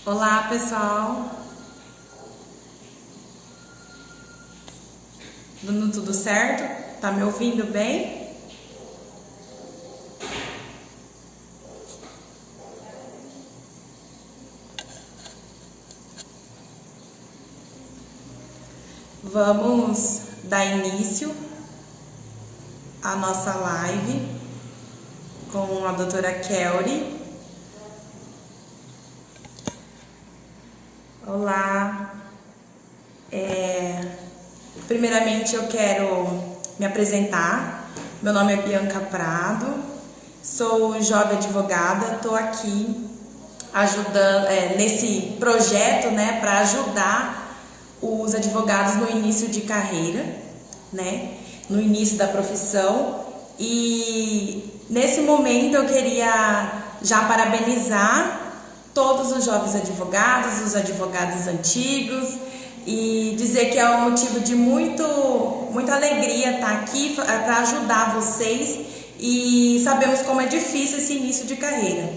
Olá, pessoal. Dando tudo certo? Tá me ouvindo bem? Vamos dar início à nossa live com a doutora Kelly. Olá. Primeiramente eu quero me apresentar. Meu nome é Bianca Prado, sou jovem advogada, estou aqui ajudando nesse projeto, né, para ajudar os advogados no início de carreira, né, no início da profissão. E nesse momento eu queria já parabenizar todos os jovens advogados, os advogados antigos, e dizer que é um motivo de muita alegria estar aqui para ajudar vocês, e sabemos como é difícil esse início de carreira.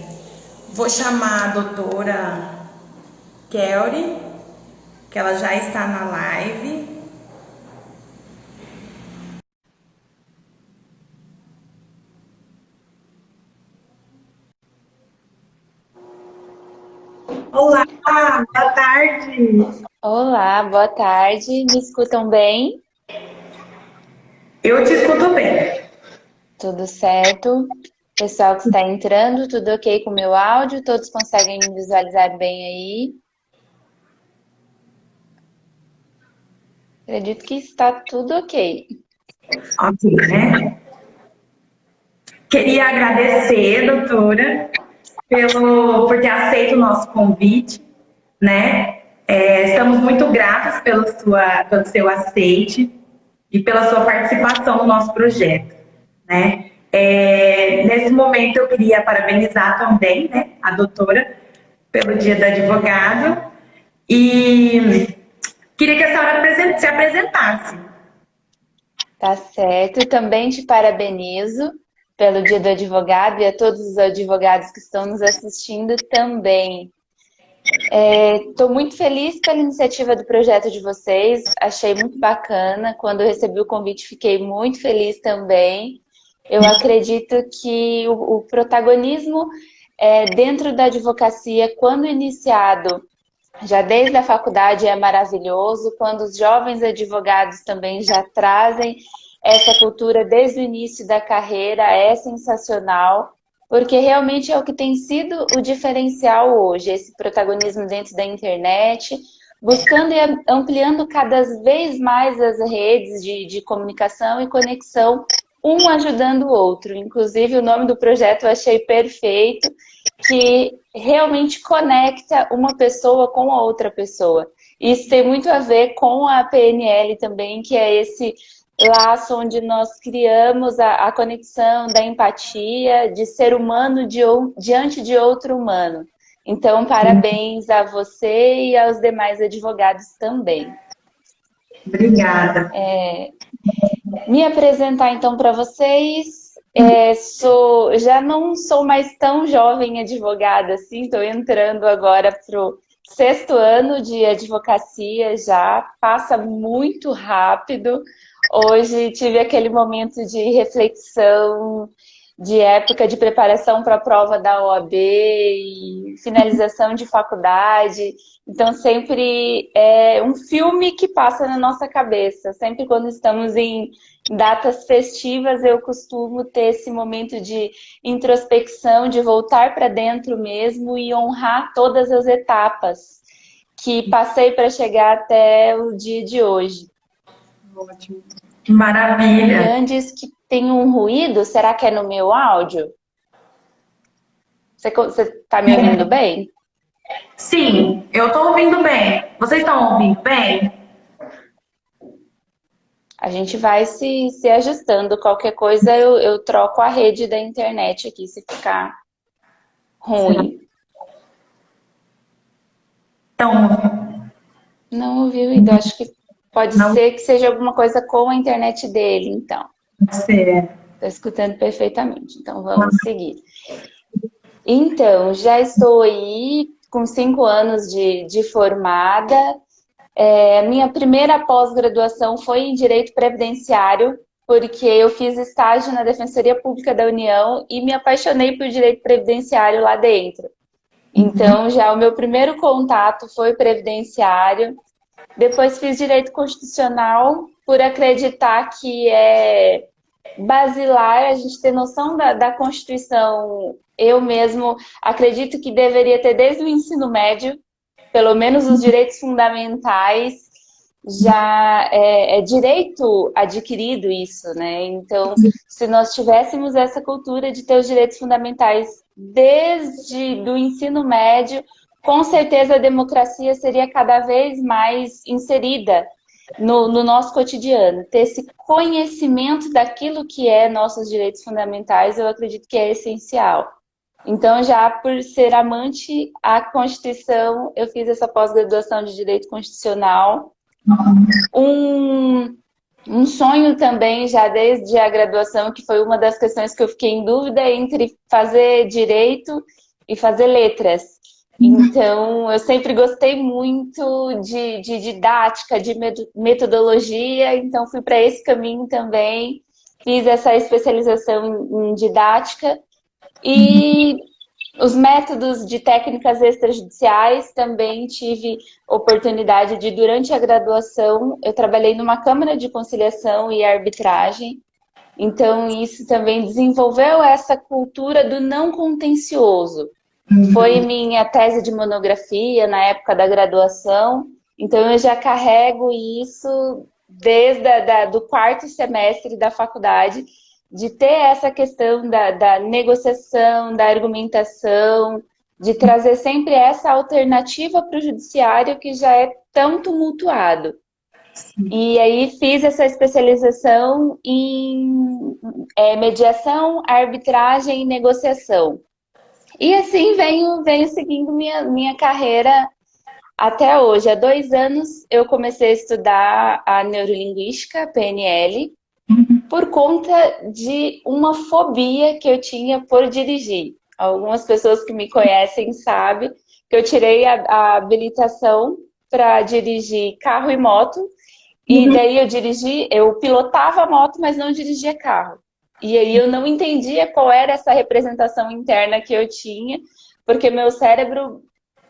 Vou chamar a doutora Kelly, que ela já está na live. Olá, boa tarde. Olá, boa tarde. Me escutam bem? Eu te escuto bem. Tudo certo? Pessoal que está entrando, tudo ok com o meu áudio? Todos conseguem me visualizar bem aí? Acredito que está tudo ok. Ok, né? Queria agradecer, doutora, por ter aceito o nosso convite, né? Estamos muito gratos pelo seu aceite e pela sua participação no nosso projeto, né? Nesse momento eu queria parabenizar também, né, a doutora pelo Dia do Advogado e queria que a senhora se apresentasse. Tá certo. Também te parabenizo pelo Dia do Advogado e a todos os advogados que estão nos assistindo também. Estou muito feliz pela iniciativa do projeto de vocês, achei muito bacana. Quando eu recebi o convite, fiquei muito feliz também. Eu acredito que o protagonismo dentro da advocacia, quando iniciado, já desde a faculdade, é maravilhoso. Quando os jovens advogados também já trazem essa cultura desde o início da carreira, é sensacional, porque realmente é o que tem sido o diferencial hoje, esse protagonismo dentro da internet, buscando e ampliando cada vez mais as redes de comunicação e conexão, um ajudando o outro. Inclusive, o nome do projeto eu achei perfeito, que realmente conecta uma pessoa com a outra pessoa. Isso tem muito a ver com a PNL também, que é esse laço onde nós criamos a conexão da empatia de ser humano diante de outro humano. Então, parabéns a você e aos demais advogados também. Obrigada. Me apresentar então para vocês. Já não sou mais tão jovem advogada assim, estou entrando agora para o sexto ano de advocacia já, passa muito rápido. Hoje tive aquele momento de reflexão, de época de preparação para a prova da OAB e finalização de faculdade. Então, sempre é um filme que passa na nossa cabeça. Sempre quando estamos em datas festivas, eu costumo ter esse momento de introspecção, de voltar para dentro mesmo e honrar todas as etapas que passei para chegar até o dia de hoje. Ótimo. Maravilha. Antes que tem um ruído, será que é no meu áudio? Você está me ouvindo bem? Sim, eu estou ouvindo bem. Vocês estão ouvindo bem? A gente vai se ajustando. Qualquer coisa eu troco a rede da internet aqui se ficar ruim. Então, Não ouvi ruído. Acho que pode não ser que seja alguma coisa com a internet dele, então. você. Estou escutando perfeitamente. Então vamos seguir. Então, já estou aí. com 5 anos de formada. Minha primeira pós-graduação foi em Direito Previdenciário, porque eu fiz estágio na Defensoria Pública da União e me apaixonei por Direito Previdenciário lá dentro. Então, já o meu primeiro contato foi previdenciário. Depois fiz Direito Constitucional, por acreditar que é basilar a gente ter noção da Constituição. Eu mesmo acredito que deveria ter desde o ensino médio, pelo menos os direitos fundamentais, já é direito adquirido isso, né? Então, se nós tivéssemos essa cultura de ter os direitos fundamentais desde do ensino médio, com certeza a democracia seria cada vez mais inserida no nosso cotidiano. Ter esse conhecimento daquilo que é nossos direitos fundamentais, eu acredito que é essencial. Então, já por ser amante à Constituição, eu fiz essa pós-graduação de Direito Constitucional. Um sonho também, já desde a graduação, que foi uma das questões que eu fiquei em dúvida entre fazer Direito e fazer Letras. Então, eu sempre gostei muito de didática, de metodologia, então fui para esse caminho também. Fiz essa especialização em didática. E os métodos de técnicas extrajudiciais também tive oportunidade de, durante a graduação, eu trabalhei numa Câmara de Conciliação e Arbitragem. Então, isso também desenvolveu essa cultura do não contencioso. Foi minha tese de monografia na época da graduação. Então, eu já carrego isso desde do 4º semestre da faculdade, de ter essa questão da negociação, da argumentação, de trazer sempre essa alternativa para o judiciário que já é tão tumultuado. E aí fiz essa especialização em mediação, arbitragem e negociação. E assim venho seguindo minha carreira até hoje. Há 2 anos eu comecei a estudar a neurolinguística, PNL, por conta de uma fobia que eu tinha por dirigir. Algumas pessoas que me conhecem sabem que eu tirei a habilitação para dirigir carro e moto, e daí eu pilotava a moto, mas não dirigia carro. E aí eu não entendia qual era essa representação interna que eu tinha, porque meu cérebro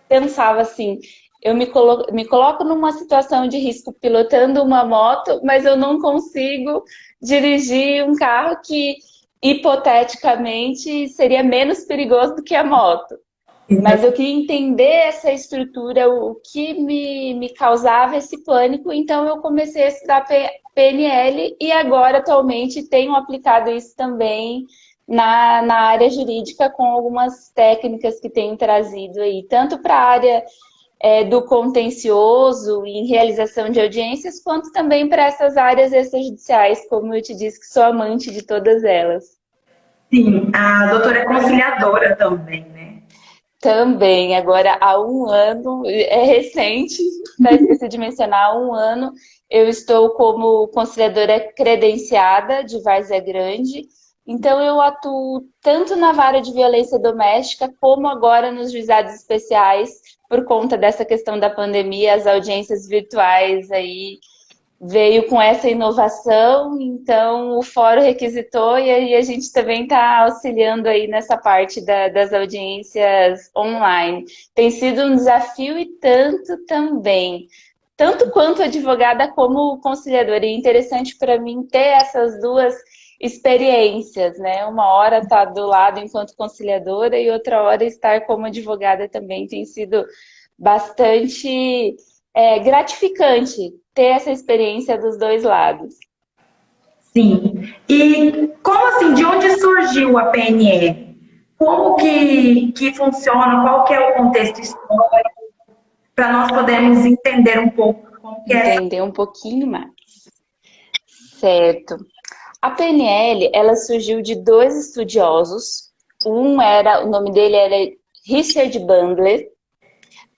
pensava assim, eu me coloco numa situação de risco pilotando uma moto, mas eu não consigo dirigir um carro que, hipoteticamente, seria menos perigoso do que a moto. Mas eu queria entender essa estrutura, o que me causava esse pânico, então eu comecei a estudar PNL e agora, atualmente, tenho aplicado isso também na área jurídica com algumas técnicas que tenho trazido aí, tanto para a área do contencioso em realização de audiências, quanto também para essas áreas extrajudiciais, como eu te disse que sou amante de todas elas. Sim, a doutora é conciliadora também, né? Também, agora há 1 ano, é recente, esqueci de mencionar, há 1 ano, eu estou como conciliadora credenciada de Várzea Grande, então eu atuo tanto na vara de violência doméstica, como agora nos juizados especiais, por conta dessa questão da pandemia, as audiências virtuais aí veio com essa inovação, então o fórum requisitou e aí a gente também está auxiliando aí nessa parte das audiências online. Tem sido um desafio e tanto também, tanto quanto advogada como conciliadora. E é interessante para mim ter essas duas experiências, né? Uma hora estar do lado enquanto conciliadora e outra hora estar como advogada também. Tem sido bastante gratificante ter essa experiência dos 2 lados. Sim. E como assim, de onde surgiu a PNL? Como que funciona? Qual que é o contexto histórico? Para nós podermos entender um pouco como que é. Entender um pouquinho mais. Certo. A PNL, ela surgiu de 2 estudiosos. O nome dele era Richard Bandler.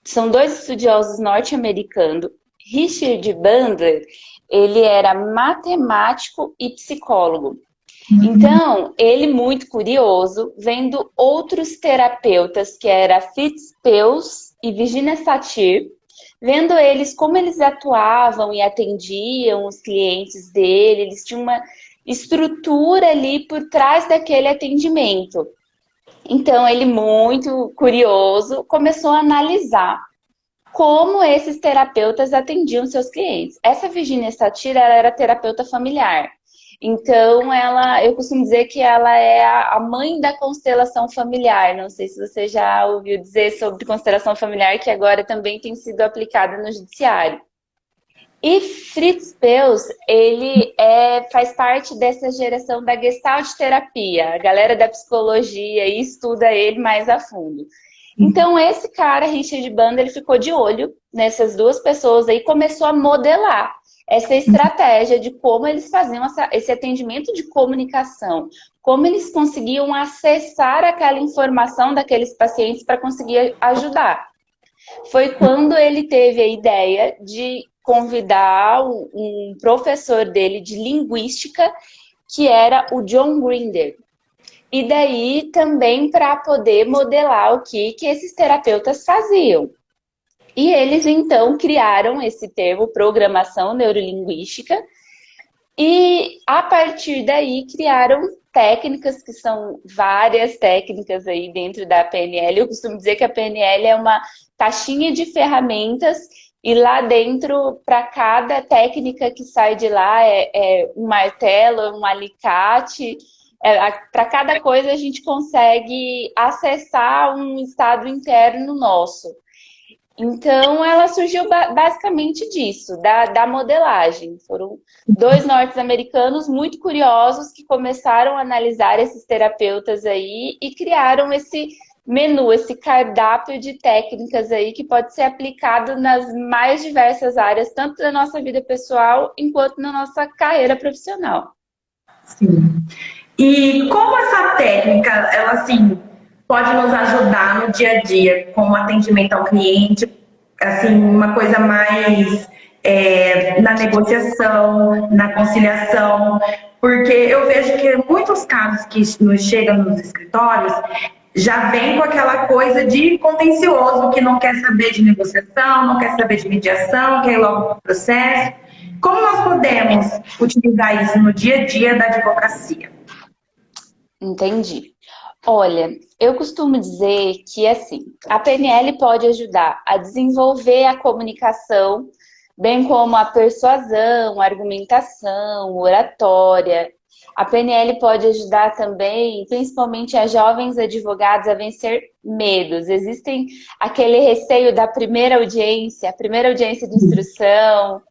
São 2 estudiosos norte-americanos. Richard Bandler, ele era matemático e psicólogo. Então, ele muito curioso, vendo outros terapeutas, que era Fitzpels e Virginia Satir, vendo eles como eles atuavam e atendiam os clientes dele, eles tinham uma estrutura ali por trás daquele atendimento. Então, ele, muito curioso, começou a analisar como esses terapeutas atendiam seus clientes. Essa Virginia Satir, ela era terapeuta familiar. Então, eu costumo dizer que ela é a mãe da constelação familiar. Não sei se você já ouviu dizer sobre constelação familiar, que agora também tem sido aplicada no judiciário. E Fritz Perls, ele faz parte dessa geração da Gestalt terapia. A galera da psicologia estuda ele mais a fundo. Então, esse cara, Richard Bandler, ele ficou de olho nessas duas pessoas aí e começou a modelar essa estratégia de como eles faziam esse atendimento de comunicação, como eles conseguiam acessar aquela informação daqueles pacientes para conseguir ajudar. Foi quando ele teve a ideia de convidar um professor dele de linguística, que era o John Grinder. E daí também para poder modelar o que esses terapeutas faziam. E eles então criaram esse termo, programação neurolinguística, e a partir daí criaram técnicas, que são várias técnicas aí dentro da PNL. Eu costumo dizer que a PNL é uma caixinha de ferramentas e lá dentro, para cada técnica que sai de lá, é um martelo, um alicate. Para cada coisa a gente consegue acessar um estado interno nosso. Então, ela surgiu basicamente disso, da modelagem. Foram dois norte-americanos muito curiosos que começaram a analisar esses terapeutas aí e criaram esse menu, esse cardápio de técnicas aí que pode ser aplicado nas mais diversas áreas, tanto da nossa vida pessoal, enquanto na nossa carreira profissional. Sim. E como essa técnica, ela assim, pode nos ajudar no dia a dia, como atendimento ao cliente, assim, uma coisa mais na negociação, na conciliação, porque eu vejo que muitos casos que nos chegam nos escritórios já vem com aquela coisa de contencioso, que não quer saber de negociação, não quer saber de mediação, quer ir logo para o processo. Como nós podemos utilizar isso no dia a dia da advocacia? Entendi. Olha, eu costumo dizer que, assim, a PNL pode ajudar a desenvolver a comunicação, bem como a persuasão, a argumentação, oratória. A PNL pode ajudar também, principalmente a jovens advogados, a vencer medos. Existem aquele receio da primeira audiência, a primeira audiência de instrução,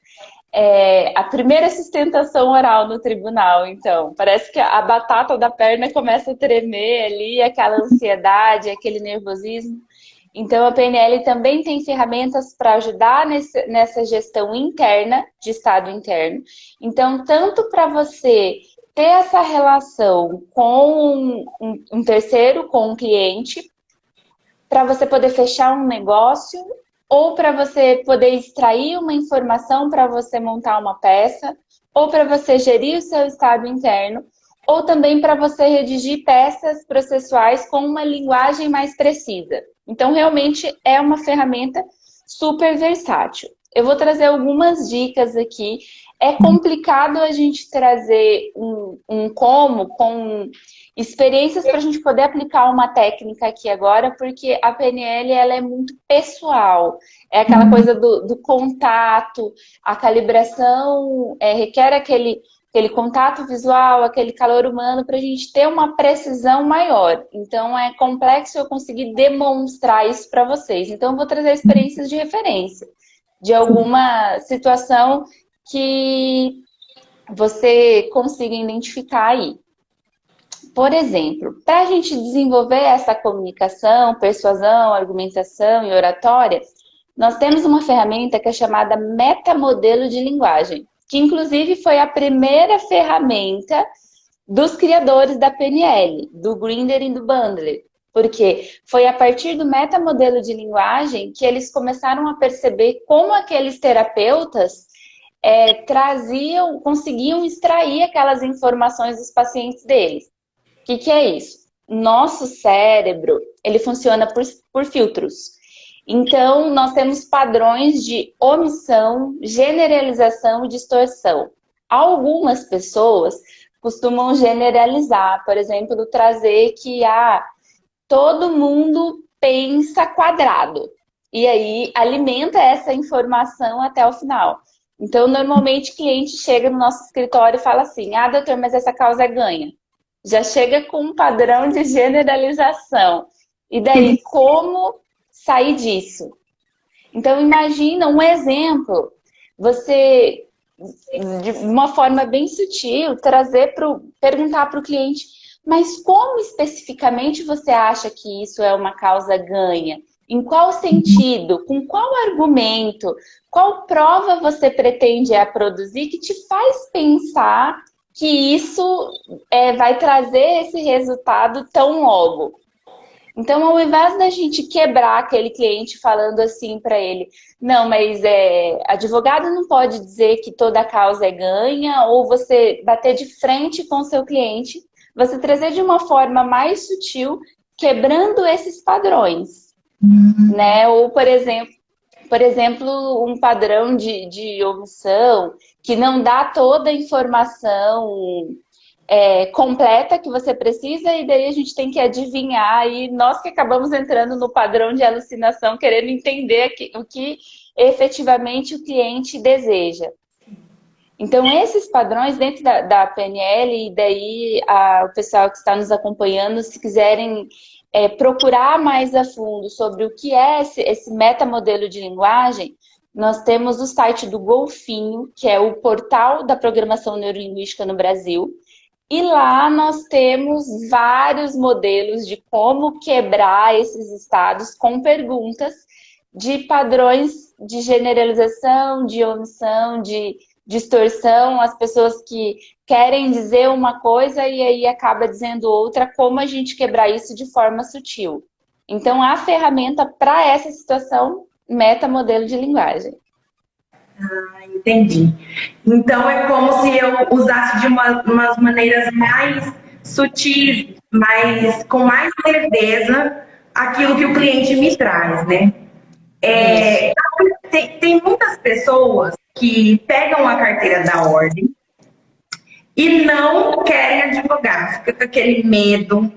a primeira sustentação oral no tribunal. Então, parece que a batata da perna começa a tremer ali, aquela ansiedade, aquele nervosismo. Então, a PNL também tem ferramentas para ajudar nessa gestão interna, de estado interno. Então, tanto para você ter essa relação com um terceiro, com um cliente, para você poder fechar um negócio, ou para você poder extrair uma informação para você montar uma peça, ou para você gerir o seu estado interno, ou também para você redigir peças processuais com uma linguagem mais precisa. Então, realmente é uma ferramenta super versátil. Eu vou trazer algumas dicas aqui. É complicado a gente trazer como com experiências para a gente poder aplicar uma técnica aqui agora, porque a PNL ela é muito pessoal. É aquela coisa do contato, a calibração requer aquele contato visual, aquele calor humano para a gente ter uma precisão maior. Então é complexo eu conseguir demonstrar isso para vocês. Então eu vou trazer experiências de referência, de alguma situação que você consiga identificar aí. Por exemplo, para a gente desenvolver essa comunicação, persuasão, argumentação e oratória, nós temos uma ferramenta que é chamada metamodelo de linguagem, que inclusive foi a primeira ferramenta dos criadores da PNL, do Grinder e do Bandler, porque foi a partir do metamodelo de linguagem que eles começaram a perceber como aqueles terapeutas conseguiam extrair aquelas informações dos pacientes deles. O que é isso? Nosso cérebro, ele funciona por filtros. Então, nós temos padrões de omissão, generalização e distorção. Algumas pessoas costumam generalizar, por exemplo, trazer que todo mundo pensa quadrado. E aí alimenta essa informação até o final. Então, normalmente, o cliente chega no nosso escritório e fala assim: ah, doutor, mas essa causa é ganha. Já chega com um padrão de generalização. E daí, como sair disso? Então, imagina um exemplo. Você, de uma forma bem sutil, perguntar para o cliente: mas como especificamente você acha que isso é uma causa ganha? Em qual sentido? Com qual argumento? Qual prova você pretende produzir que te faz pensar que isso vai trazer esse resultado tão logo? Então, ao invés da gente quebrar aquele cliente falando assim para ele: não, mas advogado não pode dizer que toda causa é ganha, ou você bater de frente com o seu cliente, você trazer de uma forma mais sutil, quebrando esses padrões, né? Ou, por exemplo, um padrão de omissão que não dá toda a informação completa que você precisa, e daí a gente tem que adivinhar, e nós que acabamos entrando no padrão de alucinação, querendo entender o que efetivamente o cliente deseja. Então, esses padrões dentro da PNL, e daí o pessoal que está nos acompanhando, se quiserem procurar mais a fundo sobre o que é esse metamodelo de linguagem, nós temos o site do Golfinho, que é o portal da programação neurolinguística no Brasil. E lá nós temos vários modelos de como quebrar esses estados com perguntas de padrões de generalização, de omissão, de distorção, as pessoas que querem dizer uma coisa e aí acaba dizendo outra, como a gente quebrar isso de forma sutil. Então, a ferramenta para essa situação, metamodelo de linguagem. Entendi. Então é como se eu usasse de umas maneiras mais sutis, com mais leveza, aquilo que o cliente me traz, né? Tem muitas pessoas que pegam a carteira da ordem e não querem advogar, fica com aquele medo,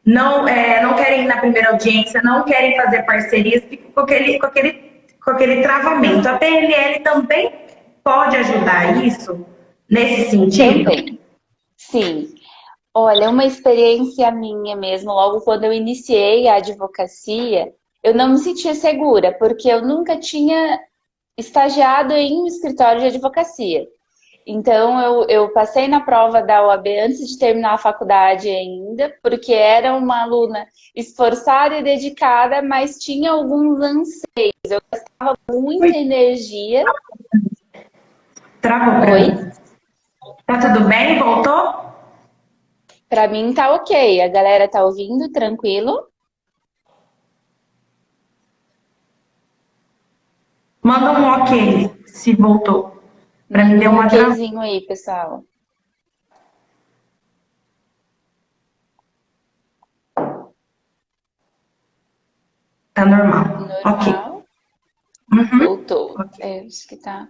não querem ir na primeira audiência, não querem fazer parcerias, fica com aquele travamento. A PNL também pode ajudar isso nesse sentido? Também. Sim. Olha, uma experiência minha mesmo, logo quando eu iniciei a advocacia, eu não me sentia segura, porque eu nunca tinha estagiado em um escritório de advocacia. Então, eu passei na prova da OAB antes de terminar a faculdade ainda, porque era uma aluna esforçada e dedicada, mas tinha alguns anseios. Eu gastava muita energia. Travou pra mim. Tá tudo bem? Voltou? Pra mim tá ok. A galera tá ouvindo, tranquilo? Manda um ok se voltou. Pra mim deu uma travada. okzinho aí, pessoal. Tá normal. Ok. Normal. Voltou. Acho que tá.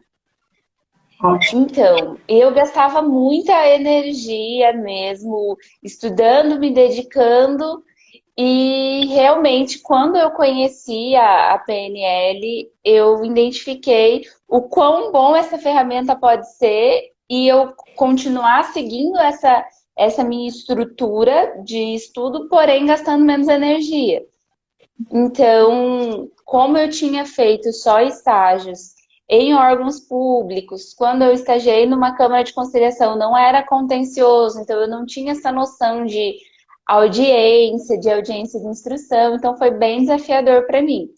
Ótimo. Então, eu gastava muita energia mesmo, estudando, me dedicando, e realmente, quando eu conheci a PNL, eu identifiquei o quão bom essa ferramenta pode ser, e eu continuar seguindo essa minha estrutura de estudo, porém gastando menos energia. Então, como eu tinha feito só estágios em órgãos públicos, quando eu estagiei numa Câmara de Conciliação, não era contencioso, então eu não tinha essa noção de audiência de instrução, então foi bem desafiador para mim.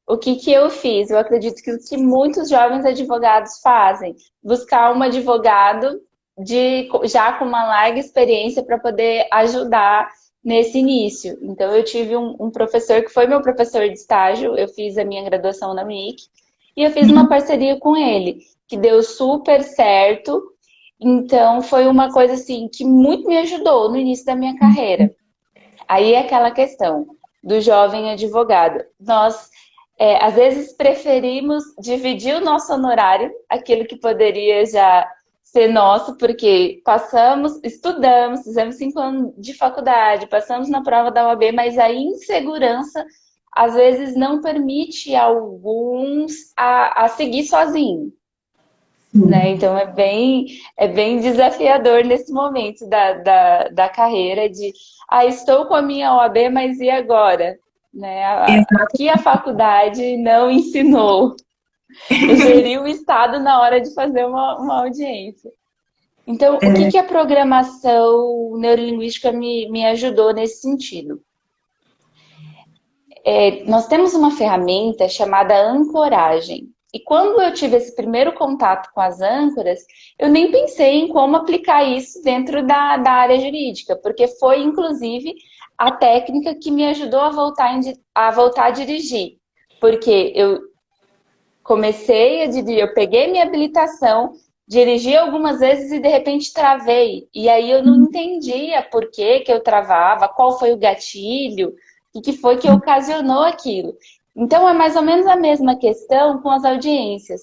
O que eu fiz? Eu acredito que o que muitos jovens advogados fazem, buscar um advogado já com uma larga experiência para poder ajudar nesse início. Então, eu tive um professor que foi meu professor de estágio, eu fiz a minha graduação na MIC, e eu fiz uma parceria com ele, que deu super certo. Então, foi uma coisa assim que muito me ajudou no início da minha carreira. Aí é aquela questão do jovem advogado. Nós Às vezes preferimos dividir o nosso honorário, aquilo que poderia já ser nosso, porque passamos, estudamos, fizemos 5 anos de faculdade, passamos na prova da OAB, mas a insegurança às vezes não permite alguns a seguir sozinho, né? Sim. Então é bem desafiador nesse momento da carreira de estou com a minha OAB, mas e agora? Né? O que a faculdade não ensinou? Gerir o estado na hora de fazer uma audiência. Então, o que a programação neurolinguística me ajudou nesse sentido? Nós temos uma ferramenta chamada ancoragem. E quando eu tive esse primeiro contato com as âncoras, eu nem pensei em como aplicar isso dentro da área jurídica, porque foi, inclusive, a técnica que me ajudou a voltar a dirigir. Porque eu comecei a dirigir, eu peguei minha habilitação, dirigi algumas vezes e de repente travei. E aí eu não entendia por que que eu travava, qual foi o gatilho, o que foi que ocasionou aquilo. Então é mais ou menos a mesma questão com as audiências.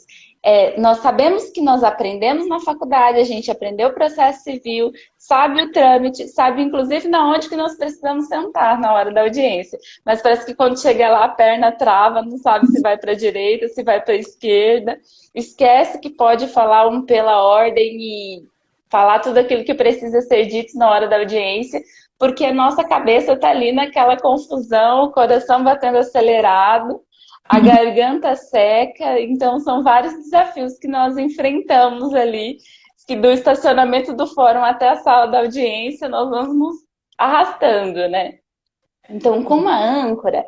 Nós sabemos que nós aprendemos na faculdade, a gente aprendeu o processo civil, sabe o trâmite, sabe inclusive na onde que nós precisamos sentar na hora da audiência. Mas parece que quando chega lá a perna trava, não sabe se vai para a direita, se vai para a esquerda. Esquece que pode falar um pela ordem e falar tudo aquilo que precisa ser dito na hora da audiência, porque a nossa cabeça está ali naquela confusão, o coração batendo acelerado, a garganta seca. Então são vários desafios que nós enfrentamos ali, que do estacionamento do fórum até a sala da audiência nós vamos nos arrastando, né? Então, como a âncora,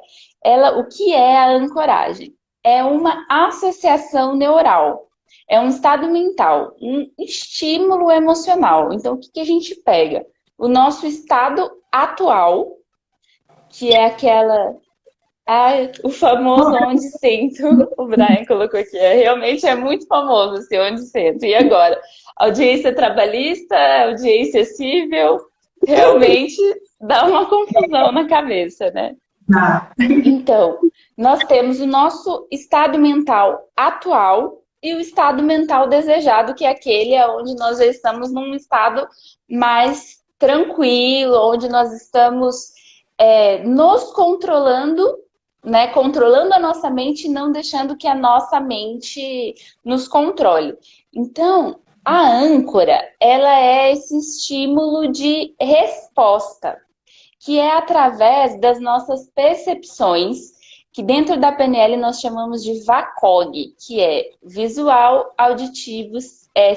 o que é a ancoragem? É uma associação neural, é um estado mental, um estímulo emocional. Então, o que a gente pega? O nosso estado atual, que é o famoso onde sento, o Brian colocou aqui, realmente é muito famoso esse onde sento. E agora? Audiência trabalhista, audiência civil, realmente dá uma confusão na cabeça, né? Ah, Então, nós temos o nosso estado mental atual e o estado mental desejado, que é aquele onde nós já estamos num estado mais tranquilo, onde nós estamos nos controlando, né? Controlando a nossa mente e não deixando que a nossa mente nos controle. Então, a âncora, ela é esse estímulo de resposta, que é através das nossas percepções, que dentro da PNL nós chamamos de VACOG, que é visual, auditivo,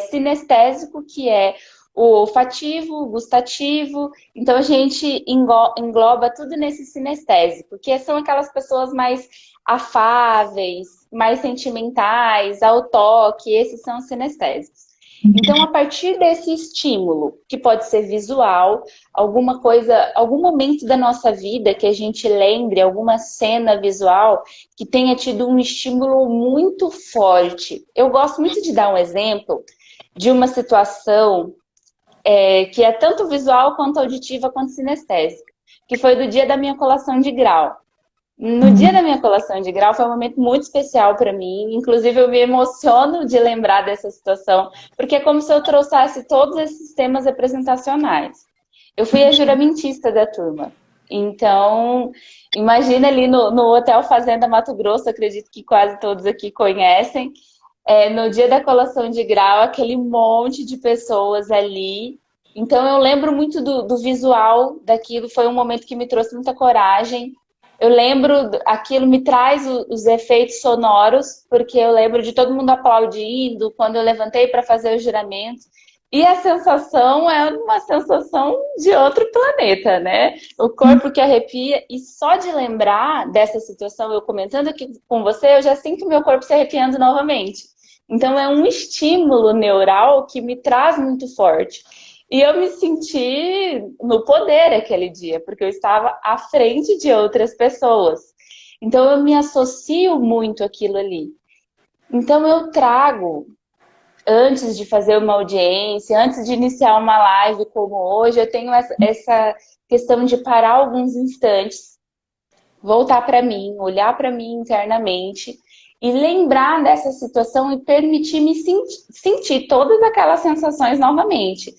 sinestésico, que é o olfativo, o gustativo. Então a gente engloba tudo nesse sinestésico, que são aquelas pessoas mais afáveis, mais sentimentais, ao toque, esses são os sinestésicos. Então, a partir desse estímulo, que pode ser visual, alguma coisa, algum momento da nossa vida que a gente lembre, alguma cena visual que tenha tido um estímulo muito forte. Eu gosto muito de dar um exemplo de uma situação que é tanto visual quanto auditiva quanto sinestésica, que foi do dia da minha colação de grau. No dia da minha colação de grau foi um momento muito especial para mim. Inclusive, eu me emociono de lembrar dessa situação, porque é como se eu trouxesse todos esses temas representacionais. Eu fui a juramentista da turma. Então, imagina ali no Hotel Fazenda Mato Grosso, acredito que quase todos aqui conhecem, no dia da colação de grau, aquele monte de pessoas ali. Então, eu lembro muito do visual daquilo. Foi um momento que me trouxe muita coragem. Eu lembro, aquilo me traz os efeitos sonoros, porque eu lembro de todo mundo aplaudindo quando eu levantei para fazer o juramento. E a sensação é uma sensação de outro planeta, né? O corpo que arrepia. E só de lembrar dessa situação, eu comentando aqui com você, eu já sinto meu corpo se arrepiando novamente. Então é um estímulo neural que me traz muito forte. E eu me senti no poder aquele dia, porque eu estava à frente de outras pessoas. Então eu me associo muito àquilo ali. Então eu trago, antes de fazer uma audiência, antes de iniciar uma live como hoje, eu tenho essa questão de parar alguns instantes voltar para mim, olhar para mim internamente e lembrar dessa situação e permitir me sentir todas aquelas sensações novamente.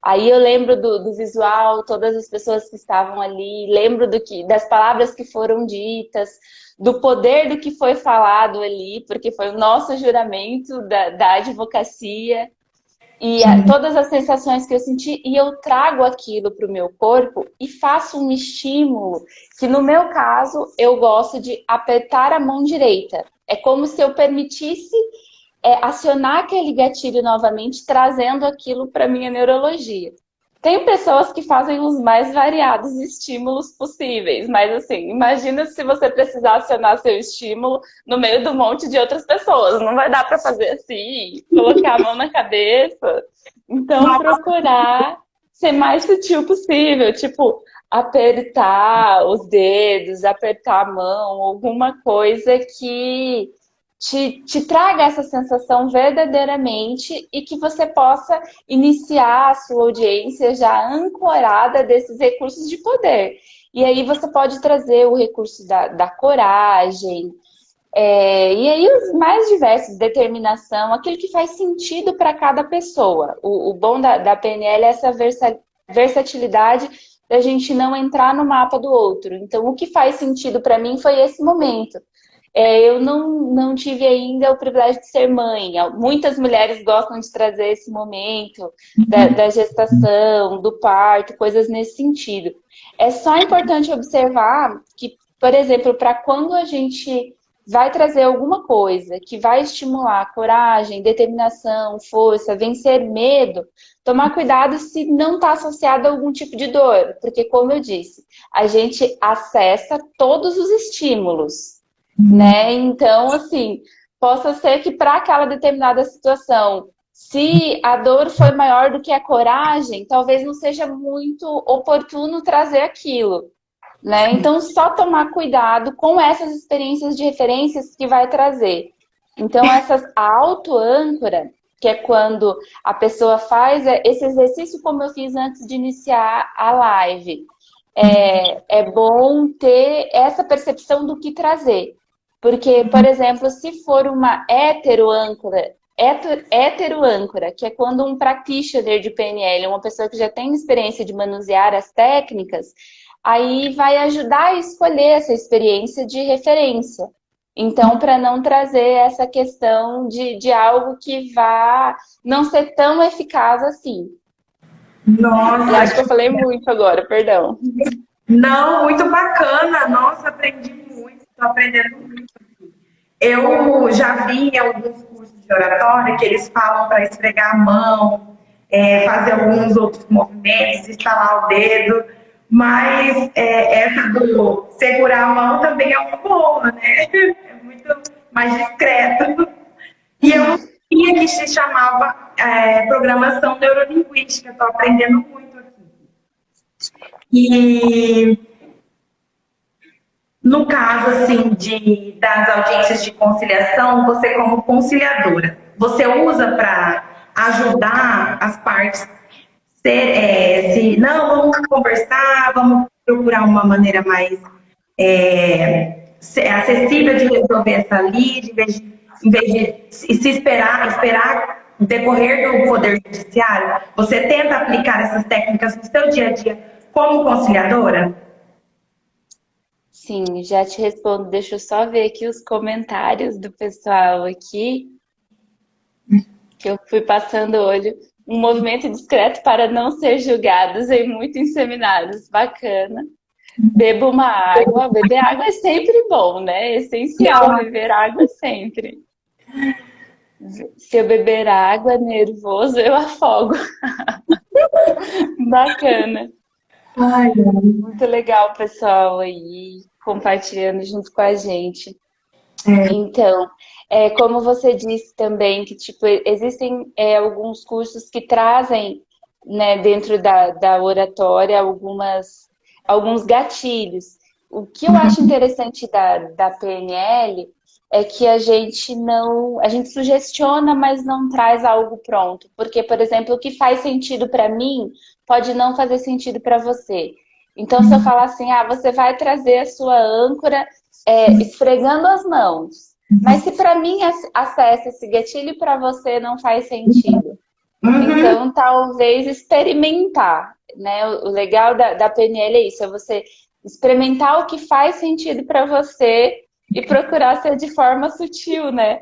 Aí eu lembro do visual, todas as pessoas que estavam ali, lembro das palavras que foram ditas, do poder do que foi falado ali, porque foi o nosso juramento da advocacia. E todas as sensações que eu senti, e eu trago aquilo para o meu corpo e faço um estímulo, que no meu caso, eu gosto de apertar a mão direita. É como se eu permitisse acionar aquele gatilho novamente, trazendo aquilo para minha neurologia. Tem pessoas que fazem os mais variados estímulos possíveis, mas assim, imagina se você precisar acionar seu estímulo no meio do monte de outras pessoas. Não vai dar para fazer assim, colocar a mão na cabeça. Então, procurar ser mais sutil possível, tipo, apertar os dedos, apertar a mão, alguma coisa que te traga essa sensação verdadeiramente e que você possa iniciar a sua audiência já ancorada desses recursos de poder. E aí você pode trazer o recurso da coragem, e aí os mais diversos, determinação, aquilo que faz sentido para cada pessoa. O bom da PNL é essa versatilidade da gente não entrar no mapa do outro. Então, o que faz sentido para mim foi esse momento. Eu não tive ainda o privilégio de ser mãe. Muitas mulheres gostam de trazer esse momento da gestação, do parto, coisas nesse sentido. É só importante observar que, por exemplo, para quando a gente vai trazer alguma coisa que vai estimular coragem, determinação, força, vencer medo, tomar cuidado se não está associado a algum tipo de dor. Porque, como eu disse, a gente acessa todos os estímulos, né? Então, assim, possa ser que para aquela determinada situação, se a dor foi maior do que a coragem, talvez não seja muito oportuno trazer aquilo, né? Então, só tomar cuidado com essas experiências de referências que vai trazer. Então, a auto-âncora, que é quando a pessoa faz esse exercício como eu fiz antes de iniciar a live. É bom ter essa percepção do que trazer. Porque, por exemplo, se for uma heteroâncora, que é quando um practitioner de PNL, uma pessoa que já tem experiência de manusear as técnicas, aí vai ajudar a escolher essa experiência de referência. Então, para não trazer essa questão de algo que vá não ser tão eficaz assim. Nossa, E acho que eu falei muito agora, perdão. não, muito bacana. Nossa, aprendi muito, estou aprendendo muito. Eu já vi em alguns cursos de oratória que eles falam para esfregar a mão, fazer alguns outros movimentos, estalar o dedo, mas essa do segurar a mão também é uma boa, né? É muito mais discreto. E eu não sabia que se chamava programação neurolinguística, estou aprendendo muito aqui. E no caso, assim, das audiências de conciliação, você como conciliadora, você usa para ajudar as partes não, vamos conversar, vamos procurar uma maneira mais acessível de resolver essa lide, em vez de se esperar o decorrer do Poder Judiciário, você tenta aplicar essas técnicas no seu dia a dia como conciliadora? Sim, já te respondo. Deixa eu só ver aqui os comentários do pessoal aqui, que eu fui passando o olho. Um movimento discreto para não ser julgados e muito inseminados. Bacana. Beba uma água. Beber água é sempre bom, né? É essencial beber água sempre. Se eu beber água nervoso, eu afogo. Bacana. Ai, Muito legal, pessoal, aí compartilhando junto com a gente. Então, como você disse também, que tipo, existem alguns cursos que trazem, né, dentro da oratória alguns gatilhos. O que eu acho interessante da PNL é que a gente sugestiona, mas não traz algo pronto. Porque, por exemplo, o que faz sentido para mim pode não fazer sentido para você. Então, se eu falar assim, você vai trazer a sua âncora esfregando as mãos. Mas se para mim acessa esse gatilho e para você não faz sentido. Uhum. Então, talvez experimentar, né? O legal da PNL é isso, é você experimentar o que faz sentido para você e procurar ser de forma sutil, né?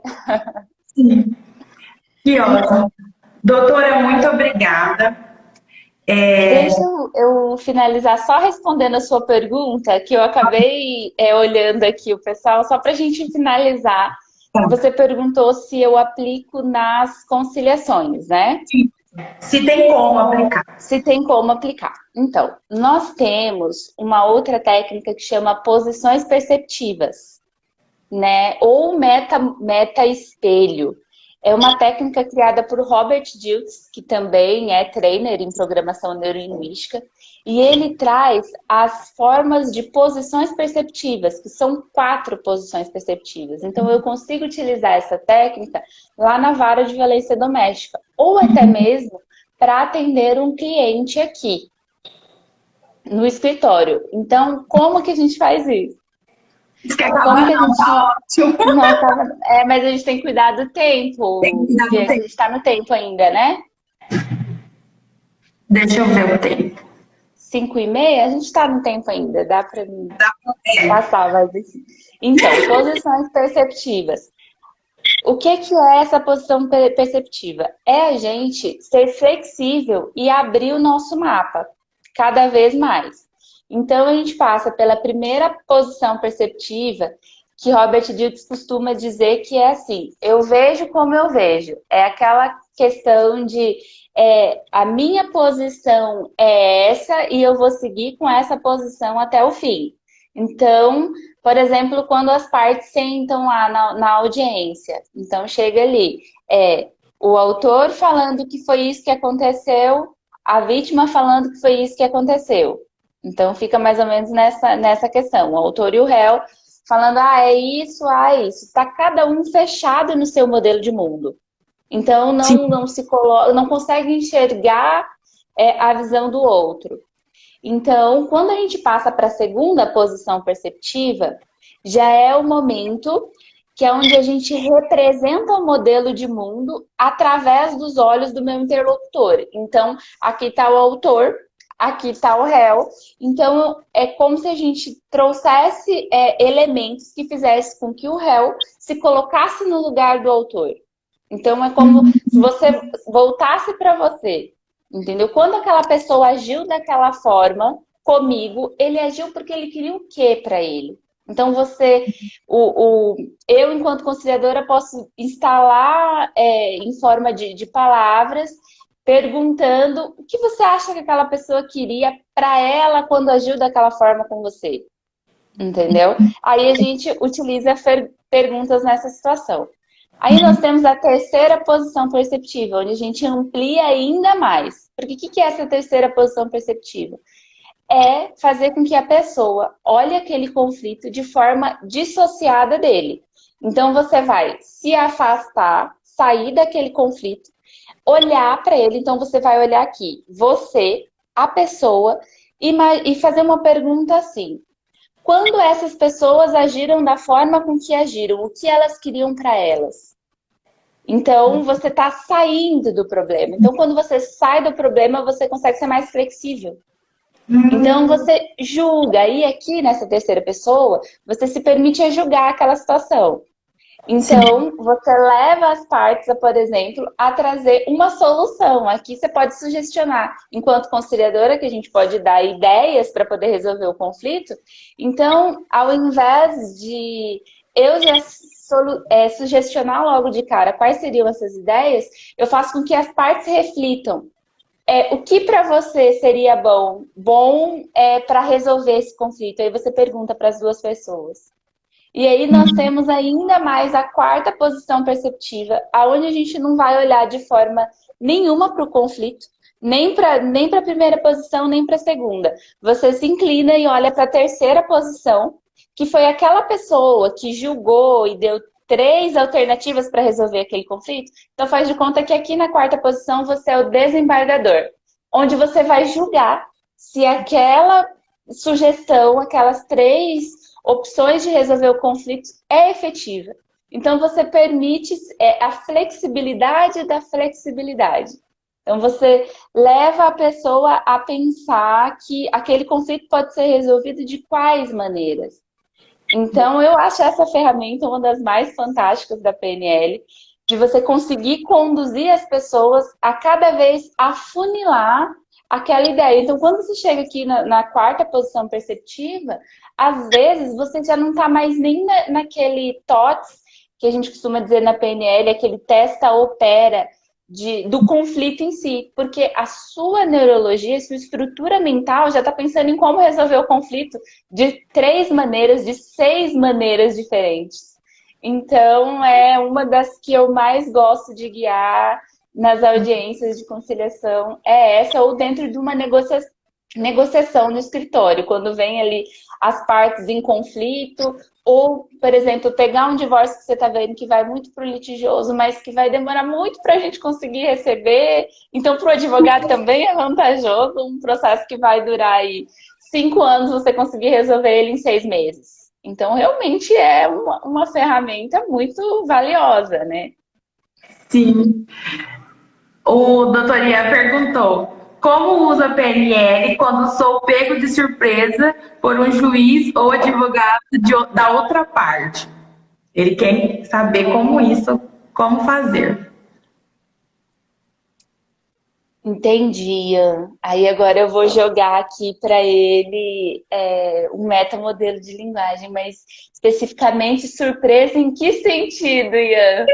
Sim. Que ótimo. Doutora, muito obrigada. Deixa eu finalizar só respondendo a sua pergunta, que eu acabei olhando aqui o pessoal, só para a gente finalizar. Você perguntou se eu aplico nas conciliações, né? Se tem como aplicar. Se tem como aplicar. Então, nós temos uma outra técnica que chama posições perceptivas, né? Ou meta espelho. É uma técnica criada por Robert Dilts, que também é trainer em programação neurolinguística, e ele traz as formas de posições perceptivas, que são 4 posições perceptivas. Então, eu consigo utilizar essa técnica lá na vara de violência doméstica, ou até mesmo para atender um cliente aqui no escritório. Então, como que a gente faz isso? Isso que Como acaba que a não, gente tá ótimo. não acaba. Mas a gente tem que cuidar do Tem tempo, que dar no Bianca. A gente tempo. está no tempo ainda, né? Deixa eu ver o tempo. 5h30? A gente está no tempo ainda, dá para mim Dá pra ver. passar, mas assim. Então, posições perceptivas. O que é essa posição perceptiva? É a gente ser flexível e abrir o nosso mapa cada vez mais. Então, a gente passa pela primeira posição perceptiva, que Robert Dilts costuma dizer que é assim: eu vejo como eu vejo. É aquela questão de a minha posição é essa e eu vou seguir com essa posição até o fim. Então, por exemplo, quando as partes sentam lá na audiência, então chega ali, o autor falando que foi isso que aconteceu, a vítima falando que foi isso que aconteceu. Então fica mais ou menos nessa questão, o autor e o réu falando, é isso, é isso. Está cada um fechado no seu modelo de mundo. Então Sim. não se coloca, não consegue enxergar a visão do outro. Então, quando a gente passa para a segunda posição perceptiva, já é o momento que é onde a gente representa o modelo de mundo através dos olhos do meu interlocutor. Então, aqui está o autor, aqui está o réu. Então, é como se a gente trouxesse elementos que fizessem com que o réu se colocasse no lugar do autor. Então, é como se você voltasse para você. Entendeu? Quando aquela pessoa agiu daquela forma comigo, ele agiu porque ele queria o quê para ele? Então eu enquanto conciliadora posso instalar em forma de palavras, perguntando o que você acha que aquela pessoa queria para ela quando agiu daquela forma com você, entendeu? Aí a gente utiliza perguntas nessa situação. Aí nós temos a terceira posição perceptiva, onde a gente amplia ainda mais. Porque o que é essa terceira posição perceptiva? É fazer com que a pessoa olhe aquele conflito de forma dissociada dele. Então você vai se afastar, sair daquele conflito, olhar para ele. Então você vai olhar aqui, você, a pessoa, e fazer uma pergunta assim: quando essas pessoas agiram da forma com que agiram, o que elas queriam para elas? Então, você está saindo do problema. Então, quando você sai do problema, você consegue ser mais flexível. Então, você julga. E aqui, nessa terceira pessoa, você se permite a julgar aquela situação. Então, você leva as partes, por exemplo, a trazer uma solução. Aqui você pode sugestionar, enquanto conciliadora, que a gente pode dar ideias para poder resolver o conflito. Então, ao invés de eu já sugestionar logo de cara quais seriam essas ideias, eu faço com que as partes reflitam. O que para você seria bom para resolver esse conflito? Aí você pergunta para as duas pessoas. E aí nós temos ainda mais a quarta posição perceptiva, aonde a gente não vai olhar de forma nenhuma para o conflito, nem para a primeira posição, nem para a segunda. Você se inclina e olha para a terceira posição, que foi aquela pessoa que julgou e deu 3 alternativas para resolver aquele conflito. Então faz de conta que aqui na quarta posição você é o desembargador, onde você vai julgar se aquela sugestão, aquelas 3 opções de resolver o conflito é efetiva. Então, você permite a flexibilidade da flexibilidade. Então, você leva a pessoa a pensar que aquele conflito pode ser resolvido de quais maneiras. Então, eu acho essa ferramenta uma das mais fantásticas da PNL, de você conseguir conduzir as pessoas a cada vez afunilar aquela ideia. Então, quando você chega aqui na quarta posição perceptiva, às vezes você já não está mais nem naquele TOTS, que a gente costuma dizer na PNL, aquele testa, opera, do conflito em si, porque a sua neurologia, a sua estrutura mental já está pensando em como resolver o conflito de 3 maneiras, de 6 maneiras diferentes. Então, é uma das que eu mais gosto de guiar nas audiências de conciliação, é essa, ou dentro de uma negociação no escritório, quando vem ali as partes em conflito, ou, por exemplo, pegar um divórcio que você está vendo que vai muito para o litigioso, mas que vai demorar muito para a gente conseguir receber. Então, para o advogado também é vantajoso um processo que vai durar aí 5 anos, você conseguir resolver ele em 6 meses. Então, realmente é uma ferramenta muito valiosa, né? Sim. O doutor Ian perguntou: como usa a PNL quando sou pego de surpresa por um juiz ou advogado da outra parte? Ele quer saber como fazer. Entendi, Ian. Aí agora eu vou jogar aqui para ele um metamodelo de linguagem, mas especificamente surpresa em que sentido, Ian?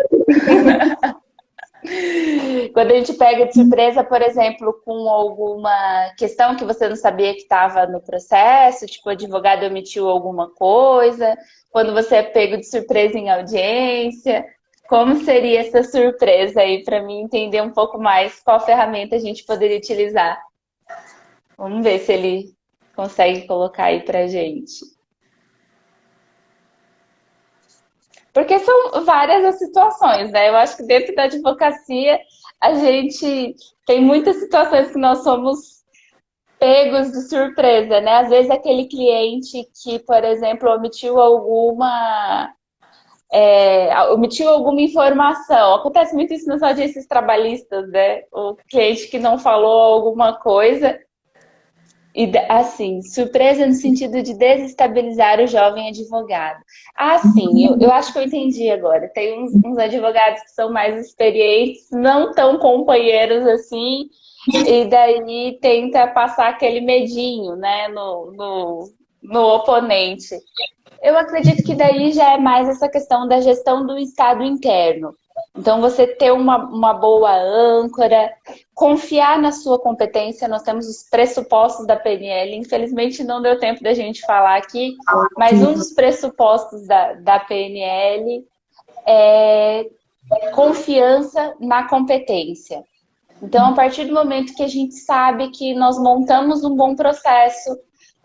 Quando a gente pega de surpresa, por exemplo, com alguma questão que você não sabia que estava no processo, tipo, o advogado omitiu alguma coisa, quando você é pego de surpresa em audiência, como seria essa surpresa aí, para mim entender um pouco mais qual ferramenta a gente poderia utilizar? Vamos ver se ele consegue colocar aí pra gente. Porque são várias as situações, né? Eu acho que dentro da advocacia a gente tem muitas situações que nós somos pegos de surpresa, né? Às vezes aquele cliente que, por exemplo, omitiu alguma informação. Acontece muito isso nas audiências trabalhistas, né? O cliente que não falou alguma coisa. E assim, surpresa no sentido de desestabilizar o jovem advogado. Ah, sim, eu acho que eu entendi agora. Tem uns advogados que são mais experientes, não tão companheiros assim, e daí tenta passar aquele medinho, né, no oponente. Eu acredito que daí já é mais essa questão da gestão do estado interno. Então, você ter uma boa âncora, confiar na sua competência. Nós temos os pressupostos da PNL. Infelizmente, não deu tempo da gente falar aqui, mas um dos pressupostos da PNL é confiança na competência. Então, a partir do momento que a gente sabe que nós montamos um bom processo,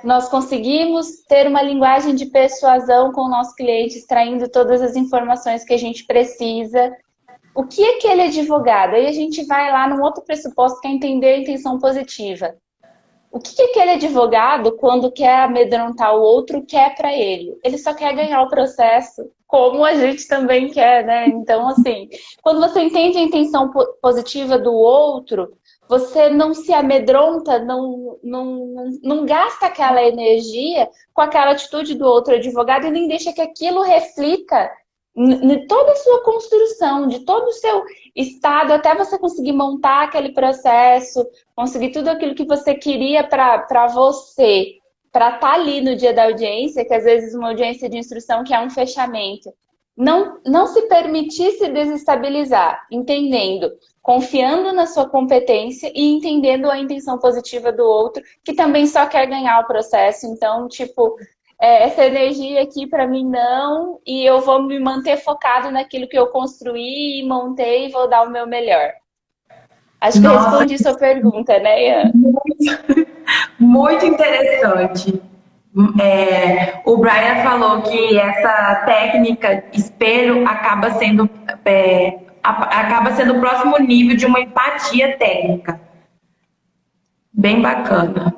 nós conseguimos ter uma linguagem de persuasão com o nosso cliente, extraindo todas as informações que a gente precisa. O que é aquele advogado? Aí a gente vai lá num outro pressuposto que é entender a intenção positiva. O que é aquele advogado, quando quer amedrontar o outro, quer para ele? Ele só quer ganhar o processo, como a gente também quer, né? Então, assim, quando você entende a intenção positiva do outro, você não se amedronta, não gasta aquela energia com aquela atitude do outro advogado e nem deixa que aquilo reflita em toda a sua construção, de todo o seu estado, até você conseguir montar aquele processo, conseguir tudo aquilo que você queria para você, para estar ali no dia da audiência, que às vezes uma audiência de instrução que é um fechamento. Não se permitir se desestabilizar, entendendo, confiando na sua competência e entendendo a intenção positiva do outro, que também só quer ganhar o processo. Então, tipo, essa energia aqui para mim não, e eu vou me manter focado naquilo que eu construí e montei e vou dar o meu melhor. Acho que eu Nossa, respondi sua pergunta, né, Ian? muito interessante. O Brian falou que essa técnica espelho acaba sendo o próximo nível de uma empatia técnica. Bem bacana.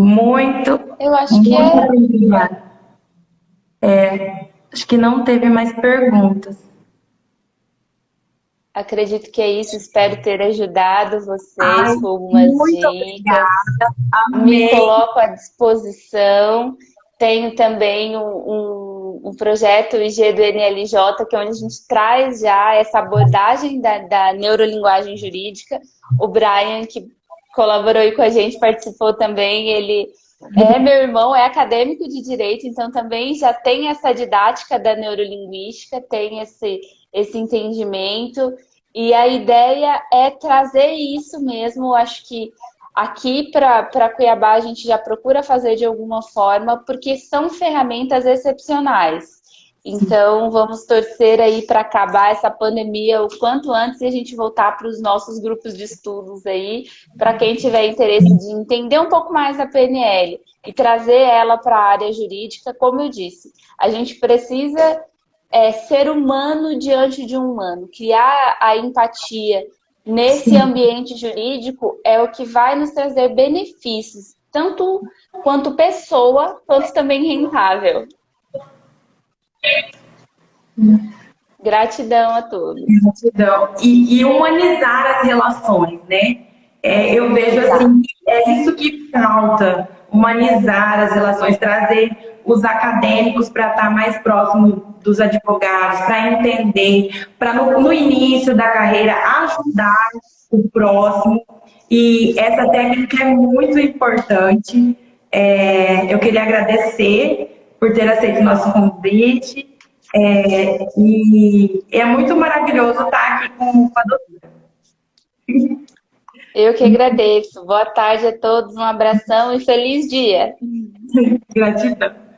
Muito, Eu acho que muito é. obrigada. Acho que não teve mais perguntas. Acredito que é isso. Espero ter ajudado Ai, vocês com algumas muito dicas. obrigada. Me Amei. coloco à disposição. Tenho também um projeto IG do NLJ, que é onde a gente traz já essa abordagem da neurolinguagem jurídica. O Brian, que colaborou aí com a gente, participou também. Ele é meu irmão, é acadêmico de direito, então também já tem essa didática da neurolinguística, tem esse entendimento. E a ideia é trazer isso mesmo. Acho que aqui para Cuiabá a gente já procura fazer de alguma forma, porque são ferramentas excepcionais. Então vamos torcer aí para acabar essa pandemia o quanto antes e a gente voltar para os nossos grupos de estudos aí, para quem tiver interesse de entender um pouco mais a PNL e trazer ela para a área jurídica, como eu disse, a gente precisa ser humano diante de um humano, criar a empatia nesse ambiente jurídico é o que vai nos trazer benefícios, tanto quanto pessoa, quanto também rentável. Gratidão a todos. Gratidão. E humanizar as relações, né? Eu vejo Exato. assim, é isso que falta, humanizar as relações, trazer os acadêmicos para estar mais próximo dos advogados, para entender, para no início da carreira ajudar o próximo. E essa técnica é muito importante. Eu queria agradecer por ter aceito o nosso convite. E é muito maravilhoso estar aqui com a doutora. Eu que agradeço. Boa tarde a todos, um abração e feliz dia. Gratidão.